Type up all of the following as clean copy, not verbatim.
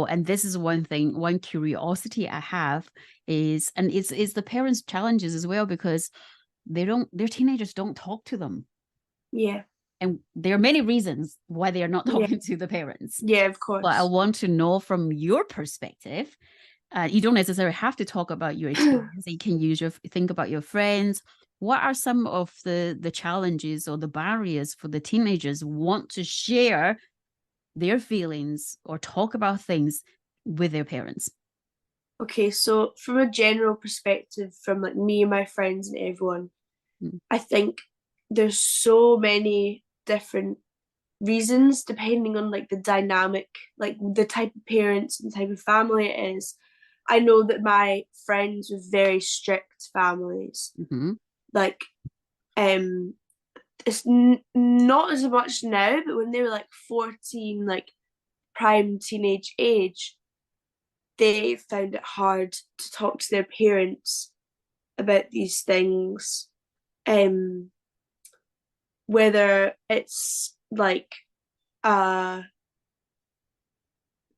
And this is one thing, one curiosity I have is, and it's the parents' challenges as well, because their teenagers don't talk to them. Yeah. And there are many reasons why they are not Yeah. talking to the parents. Yeah, of But I course. want to know from your perspective, you don't necessarily have to talk about your experience. You can think about your friends. What are some of the challenges or the barriers for the teenagers who want to share their feelings or talk about things with their parents? Okay, so from a general perspective, from like me and my friends and everyone, Mm. I think there's so many different reasons depending on like the dynamic, like the type of parents and type of family it is. I know that my friends with very strict families, Mm-hmm. like um it's not as much now, but when they were like 14, like prime teenage age, they found it hard to talk to their parents about these things. Um, whether it's like uh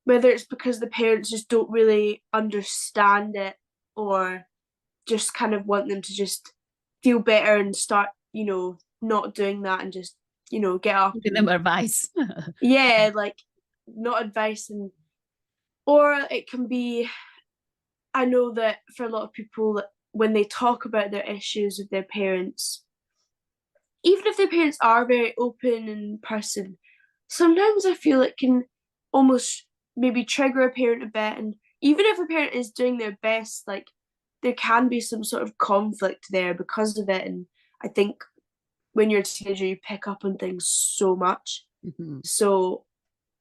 whether it's because the parents just don't really understand it, or just kind of want them to just feel better and start, not doing that and just, get up Giving them and advice. yeah, like not advice. And or it can be, I know that for a lot of people, when they talk about their issues with their parents, even if their parents are very open in person, sometimes I feel it can almost maybe trigger a parent a bit. And even if a parent is doing their best, like there can be some sort of conflict there because of it. And I think when you're a teenager, you pick up on things so much. Mm-hmm. So,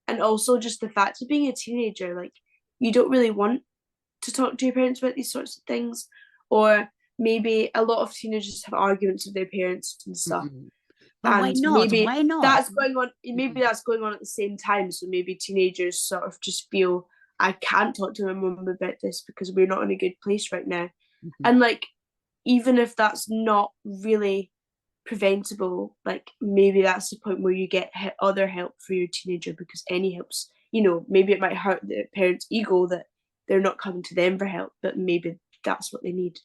and also just the fact of being a teenager, like you don't really want to talk to your parents about these sorts of things. Or maybe a lot of teenagers have arguments with their parents and stuff, Mm-hmm. But why and not? maybe Why not? that's going on, maybe Mm-hmm. that's going on at the same time. So maybe teenagers sort of just feel, I can't talk to my mum about this because we're not in a good place right now. Mm-hmm. And like, even if that's not really preventable, like maybe that's the point where you get other help for your teenager, because any helps, maybe it might hurt the parents' ego that they're not coming to them for help, but maybe that's what they need.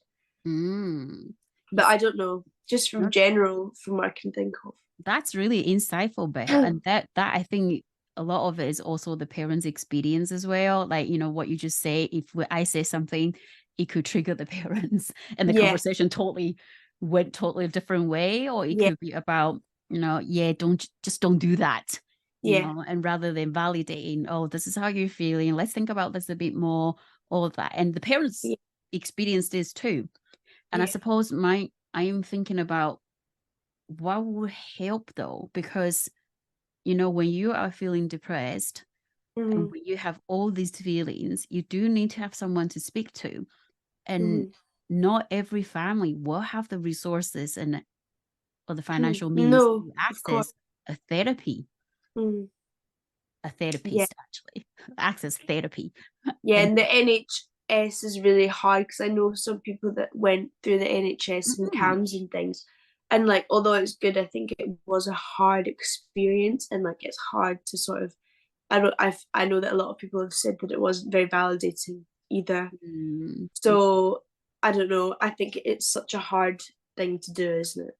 Mm. But I don't know, just from general, from what I can think of. That's really insightful, Bear. And that I think a lot of it is also the parents' experience as well. Like, what you just say, if I say something, it could trigger the parents and the Yeah, conversation totally went totally a different way. Or it yeah, could be about, yeah, don't do that, yeah, and rather than validating, oh, this is how you're feeling. Let's think about this a bit more, all of that. And the parents yeah, experience this too. And I yeah. suppose I am thinking about what would help though, because when you are feeling depressed and Mm-hmm. when you have all these feelings, you do need to have someone to speak to. And Mm-hmm. not every family will have the resources and or the financial means No, to of course. access a therapy, Mm. a Yeah, therapist actually, access therapy. yeah, And and the NHS is really hard because I know some people that went through the NHS and mm, CAMS and things, and like although it's good, I think it was a hard experience, and like it's hard to sort of, I know that a lot of people have said that it wasn't very validating either. mm, So I don't know. I think it's such a hard thing to do, isn't it?